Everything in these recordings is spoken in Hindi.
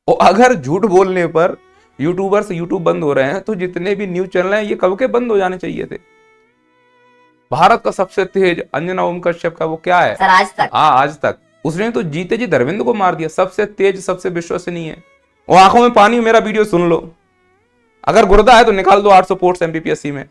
और अगर झूठ बोलने पर यूट्यूबर्स यूट्यूब बंद हो रहे हैं तो जितने भी न्यूज चैनल हैं ये कब के बंद हो जाने चाहिए थे। भारत का सबसे तेज अंजना ओम कश्यप का वो क्या है सर, आज तक। हाँ, आज तक। उसने तो जीते जी धर्मेंद्र को मार दिया। सबसे तेज, सबसे विश्वसनीय है। और आंखों में पानी, मेरा वीडियो सुन लो। अगर गुर्दा है तो निकाल दो 800 पोस्ट एमपीपीएससी में।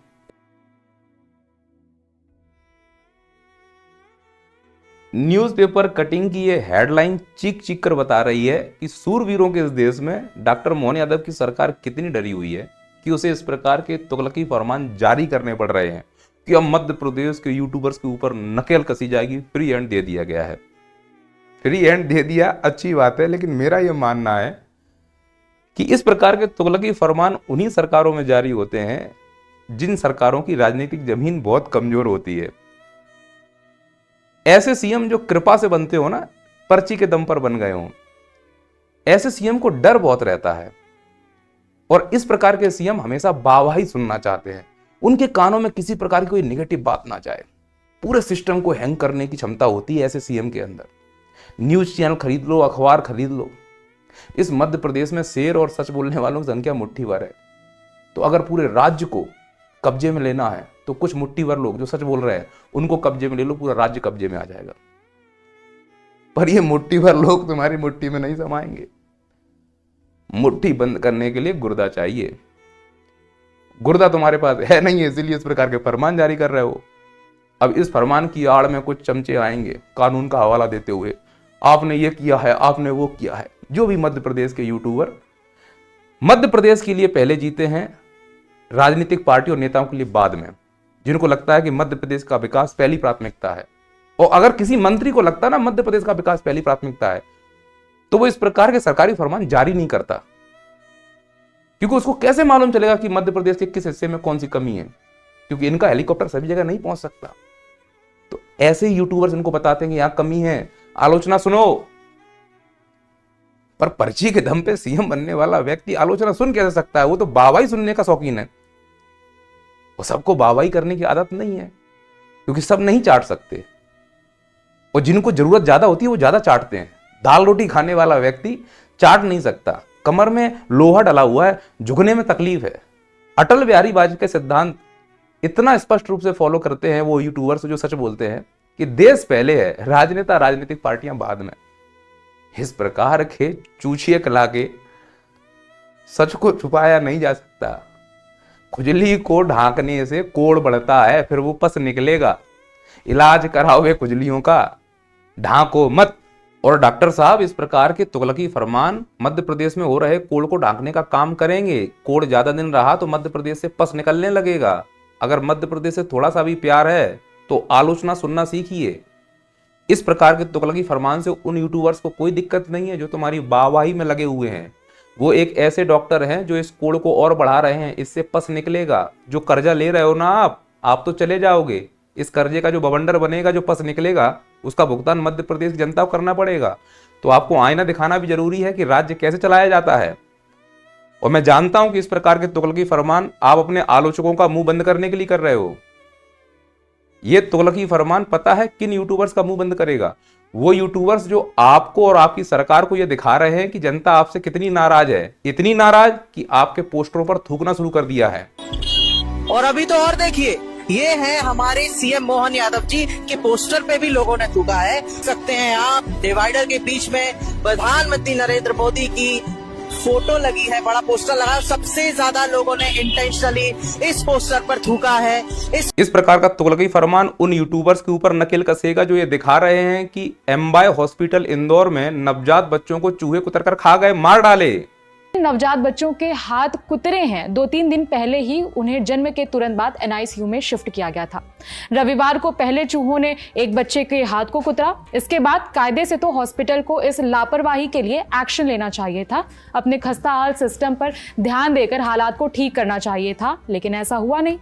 न्यूज़पेपर कटिंग की ये हेडलाइन चीख चीख कर बता रही है कि सूरवीरों के इस देश में डॉक्टर मोहन यादव की सरकार कितनी डरी हुई है कि उसे इस प्रकार के तुगलकी फरमान जारी करने पड़ रहे हैं कि अब मध्य प्रदेश के यूट्यूबर्स के ऊपर नकेल कसी जाएगी। फ्री हैंड दे दिया गया है। फ्री हैंड दे दिया, अच्छी बात है, लेकिन मेरा यह मानना है कि इस प्रकार के तुगलकी फरमान उन्हीं सरकारों में जारी होते हैं जिन सरकारों की राजनीतिक जमीन बहुत कमजोर होती है। ऐसे सीएम जो कृपा से बनते हो ना, पर्ची के दम पर बन गए हो, ऐसे सीएम को डर बहुत रहता है। और इस प्रकार के सीएम हमेशा वाहवाही सुनना चाहते हैं। उनके कानों में किसी प्रकार की कोई नेगेटिव बात ना जाए। पूरे सिस्टम को हैंग करने की क्षमता होती है ऐसे सीएम के अंदर। न्यूज चैनल खरीद लो, अखबार खरीद लो। इस मध्य प्रदेश में शेर और सच बोलने वालों की संख्या मुट्ठी भर है। तो अगर पूरे राज्य को कब्जे में लेना है तो कुछ मुट्ठी भर लोग जो सच बोल रहे हैं उनको कब्जे में ले लो, पूरा राज्य कब्जे में आ जाएगा। पर ये मुट्ठी भर लोग तुम्हारी मुट्ठी में नहीं समाएंगे। मुट्ठी बंद करने के लिए गुर्दा चाहिए। गुर्दा तुम्हारे पास है नहीं है, इसीलिए इस प्रकार के फरमान जारी कर रहे हो। अब इस फरमान की आड़ में कुछ चमचे आएंगे कानून का हवाला देते हुए, आपने ये किया है, आपने वो किया है। जो भी मध्य प्रदेश के यूट्यूबर मध्य प्रदेश के लिए पहले जीते हैं, राजनीतिक पार्टी और नेताओं के लिए बाद में, जिनको लगता है कि मध्य प्रदेश का विकास पहली प्राथमिकता है। और अगर किसी मंत्री को लगता है ना मध्य प्रदेश का विकास पहली प्राथमिकता है, तो वो इस प्रकार के सरकारी फरमान जारी नहीं करता, क्योंकि उसको कैसे मालूम चलेगा कि मध्य प्रदेश के किस हिस्से में कौन सी कमी है, क्योंकि इनका हेलीकॉप्टर सभी जगह नहीं पहुंच सकता। तो ऐसे यूट्यूबर्स इनको बताते हैं कि यहां कमी है, आलोचना सुनो। पर पर्ची के दम पे सीएम बनने वाला व्यक्ति आलोचना सुन कैसे सकता है? वो तो वाहवाही सुनने का शौकीन है। और सबको वाहवाही करने की आदत नहीं है, क्योंकि सब नहीं चाट सकते। और जिनको जरूरत ज्यादा होती है वो ज्यादा चाटते हैं। दाल रोटी खाने वाला व्यक्ति चाट नहीं सकता। कमर में लोहा डला हुआ है, झुकने में तकलीफ है। अटल बिहारी वाजपेयी के सिद्धांत इतना स्पष्ट रूप से फॉलो करते हैं वो यूट्यूबर्स जो सच बोलते हैं कि देश पहले है, राजनेता राजनीतिक पार्टियां बाद में। इस प्रकार के चूचिए कला के सच को छुपाया नहीं जा सकता। खुजली को ढांकने से कोड़ बढ़ता है, फिर वो पस निकलेगा। इलाज कराओगे खुजलियों का, ढांको मत। और डॉक्टर साहब इस प्रकार के तुगलकी फरमान मध्य प्रदेश में हो रहे कोड़ को ढांकने का काम करेंगे। कोड़ ज्यादा दिन रहा तो मध्य प्रदेश से पस निकलने लगेगा। अगर मध्य प्रदेश से थोड़ा सा भी प्यार है तो आलोचना सुनना सीखिए। इस प्रकार के तुगलकी फरमान से उन यूट्यूबर्स को कोई दिक्कत नहीं है जो तुम्हारी वाहवाही में लगे हुए हैं। वो एक ऐसे डॉक्टर हैं जो इस कोड़ को और बढ़ा रहे हैं, इससे पस निकलेगा। जो कर्जा ले रहे हो ना आप तो चले जाओगे। इस कर्जे का जो बवंडर बनेगा, जो पस निकलेगा, उसका भुगतान मध्य प्रदेश की जनता को करना पड़ेगा। तो आपको आईना दिखाना भी जरूरी है कि राज्य कैसे चलाया जाता है। और मैं जानता हूं कि इस प्रकार के तुगलकी फरमान आप अपने आलोचकों का मुंह बंद करने के लिए कर रहे हो। ये तुगलकी फरमान पता है किन यूट्यूबर्स का मुंह बंद करेगा? वो यूट्यूबर्स जो आपको और आपकी सरकार को ये दिखा रहे हैं कि जनता आपसे कितनी नाराज है। इतनी नाराज कि आपके पोस्टरों पर थूकना शुरू कर दिया है। और अभी तो और देखिए, ये है हमारे सीएम मोहन यादव जी के पोस्टर पे भी लोगों ने थूका है। सकते हैं आप, डिवाइडर के बीच में प्रधानमंत्री नरेंद्र मोदी की फोटो लगी है, बड़ा पोस्टर लगा है। सबसे ज्यादा लोगों ने इंटेंशनली इस पोस्टर पर थूका है। इस प्रकार का तुगलकी फरमान उन यूट्यूबर्स के ऊपर नकेल कसेगा जो ये दिखा रहे हैं कि एमबाय हॉस्पिटल इंदौर में नवजात बच्चों को चूहे कुतरकर खा गए, मार डाले। नवजात बच्चों के हाथ कुतरे हैं। 2-3 दिन पहले ही उन्हें जन्म के तुरंत बाद एनआईसीयू में शिफ्ट किया गया था। रविवार को पहले चूहों ने एक बच्चे के हाथ को कुतरा। इसके बाद कायदे से तो हॉस्पिटल को इस लापरवाही के लिए एक्शन लेना चाहिए था, अपने खस्ताहाल सिस्टम पर ध्यान देकर हालात को ठीक करना चाहिए था, लेकिन ऐसा हुआ नहीं।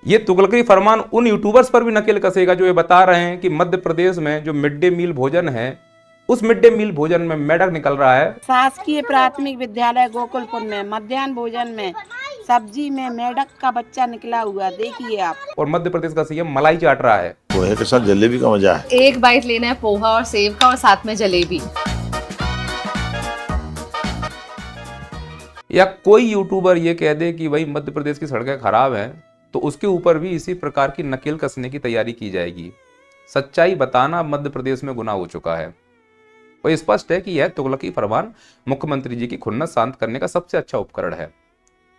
ये तुगलकी फरमान उन यूट्यूबर्स पर भी नकेल कसेगा जो ये बता रहे हैं कि मध्य प्रदेश में जो मिड डे मील भोजन है, उस मिड डे मील भोजन में मेढक निकल रहा है। शासकीय प्राथमिक विद्यालय गोकुलपुर में मध्याह्न भोजन में सब्जी में मेढक का बच्चा निकला हुआ, देखिए आप। और मध्य प्रदेश का सीएम मलाई चाट रहा है। पोहे के साथ जलेबी का मजा है। एक बाइट लेना है पोहा और सेव का और साथ में जलेबी। या कोई यूट्यूबर ये कह दे कि भाई मध्य प्रदेश की सड़कें खराब हैं, तो उसके ऊपर भी इसी प्रकार की नकेल कसने की तैयारी की जाएगी। सच्चाई बताना मध्य प्रदेश में गुनाह हो चुका है और स्पष्ट है कि यह तुगलकी फरमान मुख्यमंत्री जी की खुन्नस शांत करने का सबसे अच्छा उपकरण है।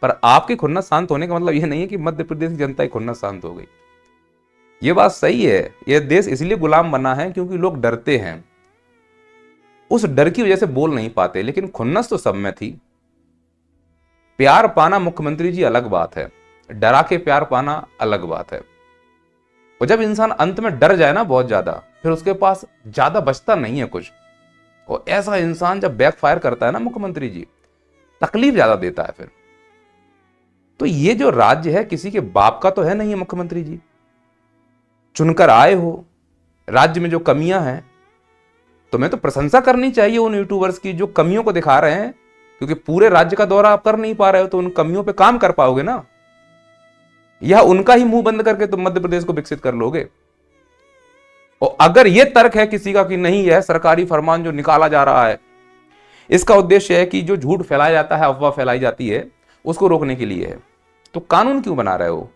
पर आपकी खुन्नस शांत होने का मतलब यह नहीं है कि मध्य प्रदेश की जनता की खुन्नस शांत हो गई। यह बात सही है, यह देश इसलिए गुलाम बना है क्योंकि लोग डरते हैं, उस डर की वजह से बोल नहीं पाते। लेकिन खुन्नस तो सब में थी। प्यार पाना मुख्यमंत्री जी अलग बात है, डरा के प्यार पाना अलग बात है। और जब इंसान अंत में डर जाए ना बहुत ज्यादा, फिर उसके पास ज्यादा बचता नहीं है कुछ। और ऐसा इंसान जब बैकफायर करता है ना मुख्यमंत्री जी, तकलीफ ज्यादा देता है फिर। तो ये जो राज्य है किसी के बाप का तो है नहीं है मुख्यमंत्री जी, चुनकर आए हो। राज्य में जो कमियां हैं, तुम्हें तो प्रशंसा करनी चाहिए उन यूट्यूबर्स की जो कमियों को दिखा रहे हैं, क्योंकि पूरे राज्य का दौरा आप कर नहीं पा रहे हो तो उन कमियों पे काम कर पाओगे ना, या उनका ही मुंह बंद करके तुम मध्य प्रदेश को विकसित कर लोगे। और अगर यह तर्क है किसी का कि नहीं, यह सरकारी फरमान जो निकाला जा रहा है इसका उद्देश्य है कि जो झूठ फैलाया जाता है, अफवाह फैलाई जाती है, उसको रोकने के लिए है, तो कानून क्यों बना रहे हो?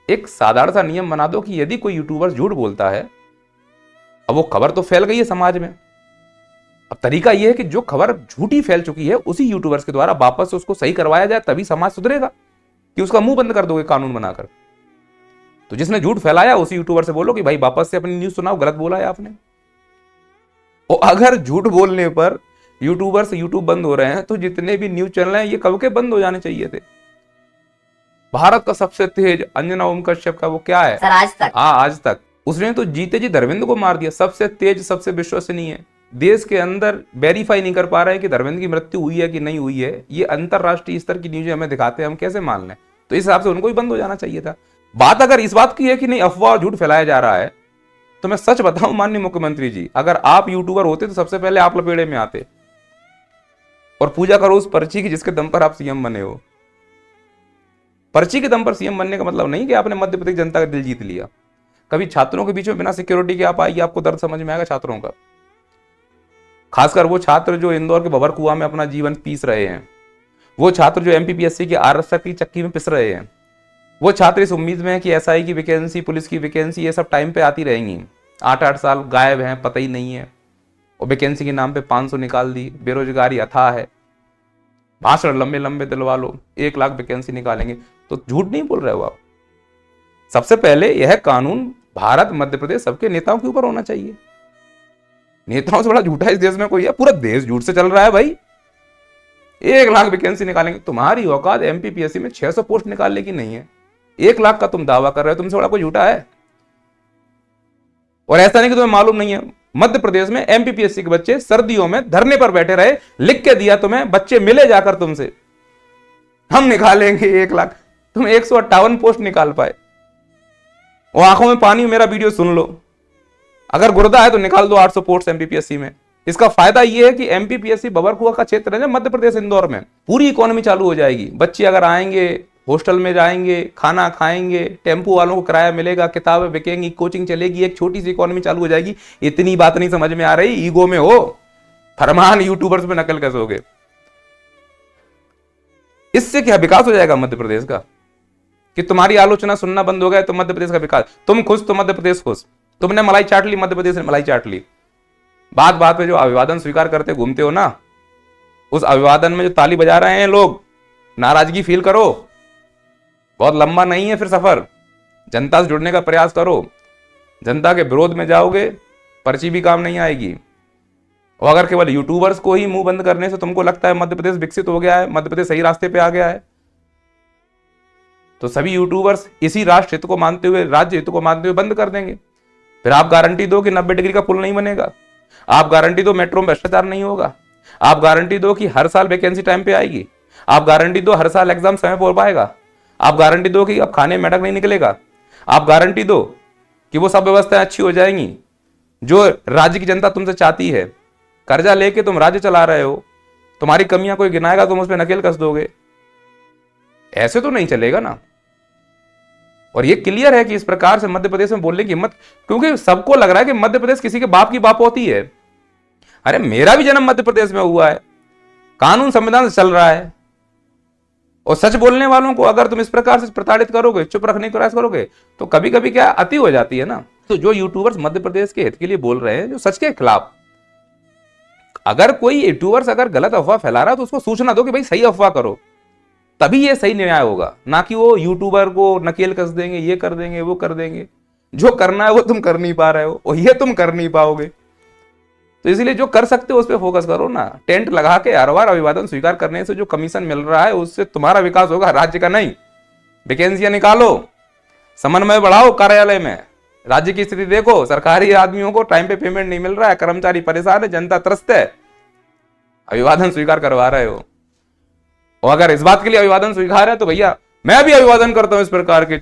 एक साधारण सा नियम बना दो कि यदि कोई यूट्यूबर झूठ बोलता है, अब वो खबर तो फैल गई है समाज में, अब तरीका यह है कि जो खबर झूठी फैल चुकी है उसी यूट्यूबर्स के द्वारा वापस से उसको सही करवाया जाए, तभी समाज सुधरेगा। कि उसका मुंह बंद कर दोगे कानून बनाकर? तो जिसने झूठ फैलाया उसी यूट्यूबर से बोलो कि भाई वापस से अपनी न्यूज सुनाओ, गलत बोला है आपने। और अगर झूठ बोलने पर यूट्यूबर्स यूट्यूब बंद हो रहे हैं, तो जितने भी न्यूज चैनल हैं ये कब के बंद हो जाने चाहिए थे। भारत का सबसे तेज अंजना ओम कश्यप का वो क्या है सर, आज तक? हाँ, आज तक। उसने तो जीते जी धर्मेंद्र को मार दिया। सबसे तेज, सबसे विश्वसनीय है। देश के अंदर वेरीफाई नहीं कर पा रहे हैं कि धर्मेंद्र की मृत्यु हुई है कि नहीं हुई है। ये अंतरराष्ट्रीय स्तर की न्यूज हमें दिखाते हैं, हम कैसे मान लें? तो इस हिसाब से उनको भी बंद हो जाना चाहिए था। बात अगर इस बात की है कि नहीं अफवाह और झूठ फैलाया जा रहा है, तो मैं सच बताऊं माननीय मुख्यमंत्री जी, अगर आप यूट्यूबर होते तो सबसे पहले आप लपेड़े में आते और पूजा करो उस पर्ची की जिसके दम पर आप सीएम बने हो। पर्ची के दम पर सीएम बनने का मतलब नहीं कि आपने मध्य प्रदेश जनता का दिल जीत लिया। कभी छात्रों के बीच में बिना सिक्योरिटी के आप आइए, आपको दर्द समझ में आएगा छात्रों का। खासकर वो छात्र जो इंदौर के बबर कुआं में अपना जीवन पीस रहे हैं, वो छात्र जो एमपीपीएससी की आरक्षक की चक्की में पिस रहे हैं, वो छात्र इस उम्मीद में है कि एसआई की वैकेंसी, पुलिस की वैकेंसी, ये सब टाइम पे आती रहेंगी। 8-8 साल गायब हैं, पता ही नहीं है। और वैकेंसी के नाम पे 500 निकाल दी। बेरोजगारी अथाह है। भाषण लंबे लंबे दिलवा लो, 1 लाख वैकेंसी निकालेंगे। तो झूठ नहीं बोल रहे हो आप। सबसे पहले यह कानून भारत, मध्य प्रदेश सबके नेताओं के ऊपर होना चाहिए। नेताओं से बड़ा झूठा इस देश में कोई है? पूरा देश झूठ से चल रहा है भाई। 1 लाख वैकेंसी निकालेंगे। तुम्हारी औकात एमपीपीएससी में 600 पोस्ट निकालने की नहीं है। 1 लाख का तुम दावा कर रहे हो, तुमसे बड़ा कोई झूठा है? और ऐसा नहीं कि तुम्हें मालूम नहीं है, मध्य प्रदेश में एमपीपीएससी के बच्चे सर्दियों में धरने पर बैठे रहे, लिख के दिया तुम्हें, बच्चे मिले जाकर तुमसे, हम निकालेंगे 1 लाख। तुम 158 पोस्ट निकाल पाए। और आंखों में पानी, मेरा वीडियो सुन लो। अगर गुर्दा है तो निकाल दो 800 पोस्ट एमपीपीएससी में। इसका फायदा यह है कि एमपीपीएससी बबरकुआ का क्षेत्र है ना मध्य प्रदेश, इंदौर में, पूरी इकोनॉमी चालू हो जाएगी। बच्चे अगर आएंगे, हॉस्टल में जाएंगे, खाना खाएंगे, टेम्पो वालों को किराया मिलेगा, किताबें बिकेंगी, कोचिंग चलेगी, एक छोटी सी इकोनॉमी चालू हो जाएगी। इतनी बात नहीं समझ में आ रही? ईगो में हो, फरमान यूट्यूबर्स पे नकल कसोगे। इससे क्या विकास हो जाएगा मध्य प्रदेश का? कि तुम्हारी आलोचना सुनना बंद हो गया तो मध्य प्रदेश का विकास? तुम खुश तो मध्य प्रदेश खुश। तुमने मलाई चाट ली, मध्य प्रदेश ने मलाई चाट ली। बात बात पे जो अभिवादन स्वीकार करते घूमते हो ना, उस अभिवादन में जो ताली बजा रहे हैं लोग, नाराजगी फील करो। बहुत लंबा नहीं है फिर सफर। जनता से जुड़ने का प्रयास करो। जनता के विरोध में जाओगे, पर्ची भी काम नहीं आएगी। और अगर केवल यूट्यूबर्स को ही मुंह बंद करने से तुमको लगता है मध्य प्रदेश विकसित हो गया है, मध्य प्रदेश सही रास्ते पे आ गया है, तो सभी यूट्यूबर्स इसी राष्ट्र हित को मानते हुए, राज्य हित को मानते हुए बंद कर देंगे। फिर आप गारंटी दो कि 90 डिग्री का पुल नहीं बनेगा। आप गारंटी दो मेट्रो में भ्रष्टाचार नहीं होगा। आप गारंटी दो कि हर साल वैकेंसी टाइम पे आएगी। आप गारंटी दो हर साल एग्जाम समय पर हो पाएगा। आप गारंटी दो कि अब खाने में मेढक नहीं निकलेगा। आप गारंटी दो कि वो सब व्यवस्थाएं अच्छी हो जाएंगी जो राज्य की जनता तुमसे चाहती है। कर्जा लेके तुम राज्य चला रहे हो, तुम्हारी कमियां कोई गिनाएगा, तुम उस पर नकेल कस दोगे। ऐसे तो नहीं चलेगा ना। और ये क्लियर है कि इस प्रकार से मध्य प्रदेश में बोलने की हिम्मत, क्योंकि सबको लग रहा है कि मध्य प्रदेश किसी के बाप की बाप होती है। अरे मेरा भी जन्म मध्य प्रदेश में हुआ है, कानून संविधान से चल रहा है। और सच बोलने वालों को अगर तुम इस प्रकार से प्रताड़ित करोगे, चुप रखने का प्रयास करोगे, तो कभी कभी क्या अति हो जाती है ना। तो जो यूट्यूबर्स मध्य प्रदेश के हित के लिए बोल रहे हैं, जो सच के खिलाफ, अगर कोई यूट्यूबर्स अगर गलत अफवाह फैला रहा है तो उसको सूचना दो कि भाई सही अफवाह करो, तभी ये सही न्याय होगा। ना कि वो यूट्यूबर को नकेल कस देंगे, ये कर देंगे, वो कर देंगे। जो करना है वो तुम कर नहीं पा रहे हो, और ये तुम कर नहीं पाओगे। तो इसलिए जो कर सकते हो उस पर फोकस करो ना। टेंट लगा के हर बार अभिवादन स्वीकार करने से जो कमीशन मिल रहा है उससे तुम्हारा विकास होगा, राज्य का नहीं। वैकेंसियां निकालो, समन्वय बढ़ाओ कार्यालय में, राज्य की स्थिति देखो। सरकारी आदमियों को टाइम पे पेमेंट नहीं मिल रहा है, कर्मचारी परेशान है, जनता त्रस्त है, अभिवादन स्वीकार करवा रहे हो। और अगर इस बात के लिए अभिवादन स्वीकार है तो भैया मैं भी अभिवादन करता हूं इस प्रकार के।